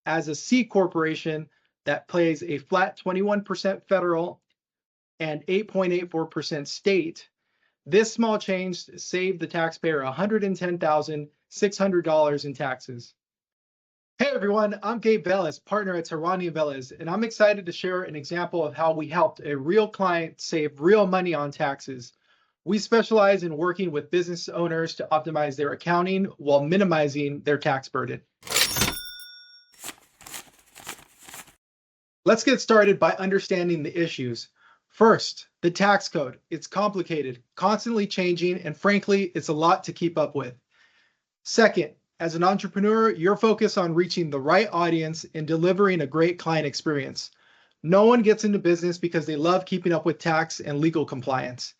as a C corporation that pays a flat 21% federal and 8.84% state. This small change saved the taxpayer $110,600 in taxes. Hey everyone, I'm Gabe Velez, partner at Tehrani Velez, and I'm excited to share an example of how we helped a real client save real money on taxes. We specialize in working with business owners to optimize their accounting while minimizing their tax burden. Let's get started by understanding the issues. First, the tax code. It's complicated, constantly changing, and frankly, it's a lot to keep up with. Second, as an entrepreneur, you're focused on reaching the right audience and delivering a great client experience. No one gets into business because they love keeping up with tax and legal compliance.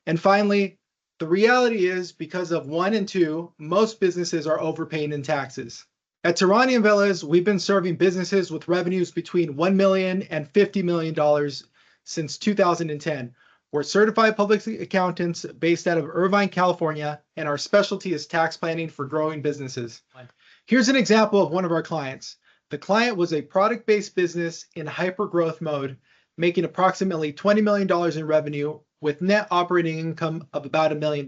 And finally, the reality is because of 1 and 2, most businesses are overpaying in taxes. At Tehrani Velez, we've been serving businesses with revenues between $1 million and $50 million since 2010. We're certified public accountants based out of Irvine, California, and our specialty is tax planning for growing businesses. Here's an example of one of our clients. The client was a product-based business in hyper-growth mode, making approximately $20 million in revenue with net operating income of about $1 million.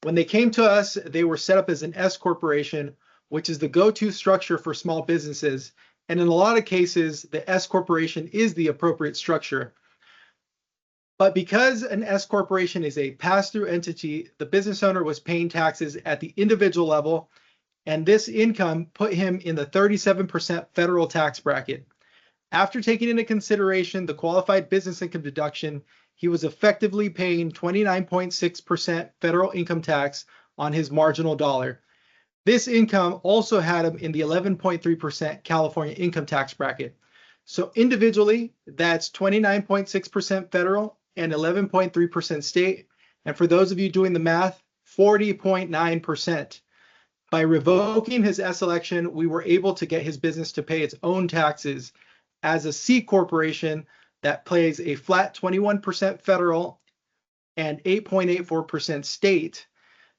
When they came to us, they were set up as an S corporation, which is the go-to structure for small businesses. And in a lot of cases, the S corporation is the appropriate structure. But because an S corporation is a pass-through entity, the business owner was paying taxes at the individual level, and this income put him in the 37% federal tax bracket. After taking into consideration the qualified business income deduction, he was effectively paying 29.6% federal income tax on his marginal dollar. This income also had him in the 11.3% California income tax bracket. So individually, that's 29.6% federal and 11.3% state. And for those of you doing the math, 40.9%. By revoking his S election, we were able to get his business to pay its own taxes as a C corporation that pays a flat 21% federal and 8.84% state.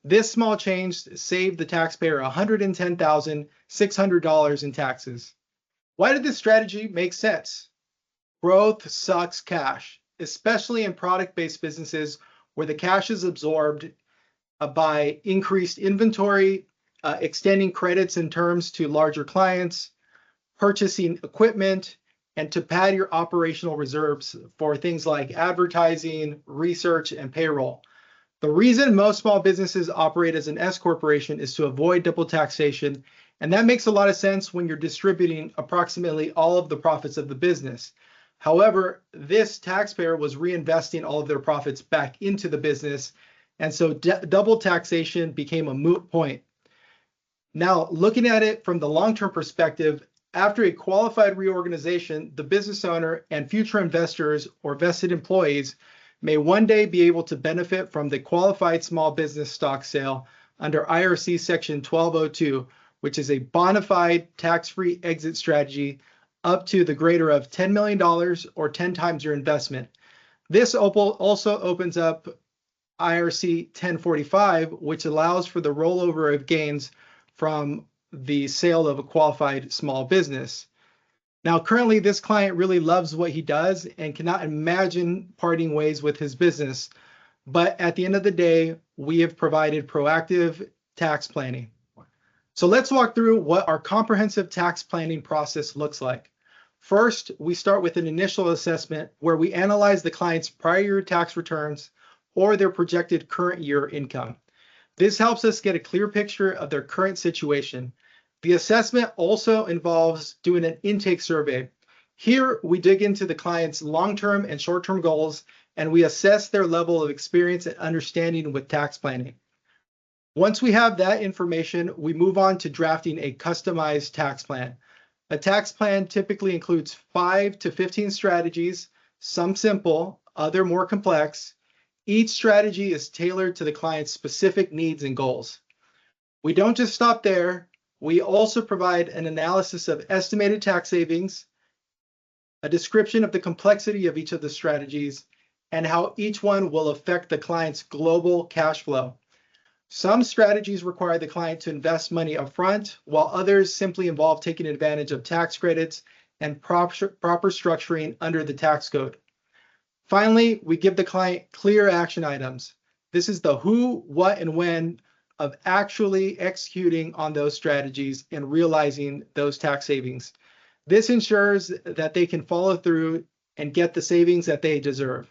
This small change saved the taxpayer $110,600 in taxes. Why did this strategy make sense? Growth sucks cash, especially in product-based businesses where the cash is absorbed by increased inventory, extending credits and terms to larger clients, purchasing equipment, and to pad your operational reserves for things like advertising, research, and payroll. The reason most small businesses operate as an S corporation is to avoid double taxation, and that makes a lot of sense when you're distributing approximately all of the profits of the business. However, this taxpayer was reinvesting all of their profits back into the business, and so double taxation became a moot point. Now, looking at it from the long-term perspective, after a qualified reorganization, the business owner and future investors or vested employees may one day be able to benefit from the qualified small business stock sale under IRC Section 1202, which is a bona fide tax-free exit strategy up to the greater of $10 million or 10 times your investment. This also opens up IRC 1045, which allows for the rollover of gains from the sale of a qualified small business. Now, currently, this client really loves what he does and cannot imagine parting ways with his business. But at the end of the day, we have provided proactive tax planning. So let's walk through what our comprehensive tax planning process looks like. First, we start with an initial assessment where we analyze the client's prior year tax returns or their projected current year income. This helps us get a clear picture of their current situation. The assessment also involves doing an intake survey. Here, we dig into the client's long-term and short-term goals, and we assess their level of experience and understanding with tax planning. Once we have that information, we move on to drafting a customized tax plan. A tax plan typically includes 5 to 15 strategies, some simple, other more complex. Each strategy is tailored to the client's specific needs and goals. We don't just stop there. We also provide an analysis of estimated tax savings, a description of the complexity of each of the strategies, and how each one will affect the client's global cash flow. Some strategies require the client to invest money upfront, while others simply involve taking advantage of tax credits and proper structuring under the tax code. Finally, we give the client clear action items. This is the who, what, and when of actually executing on those strategies and realizing those tax savings. This ensures that they can follow through and get the savings that they deserve.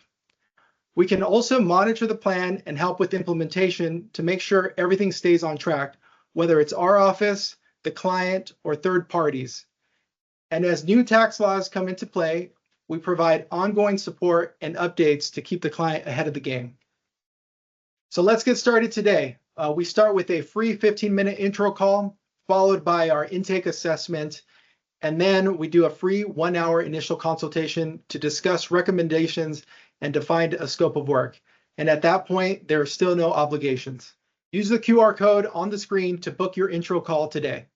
We can also monitor the plan and help with implementation to make sure everything stays on track, whether it's our office, the client, or third parties. And as new tax laws come into play, we provide ongoing support and updates to keep the client ahead of the game. So let's get started today. We start with a free 15-minute intro call, followed by our intake assessment, and then we do a free 1-hour initial consultation to discuss recommendations and define a scope of work. And at that point, there are still no obligations. Use the QR code on the screen to book your intro call today.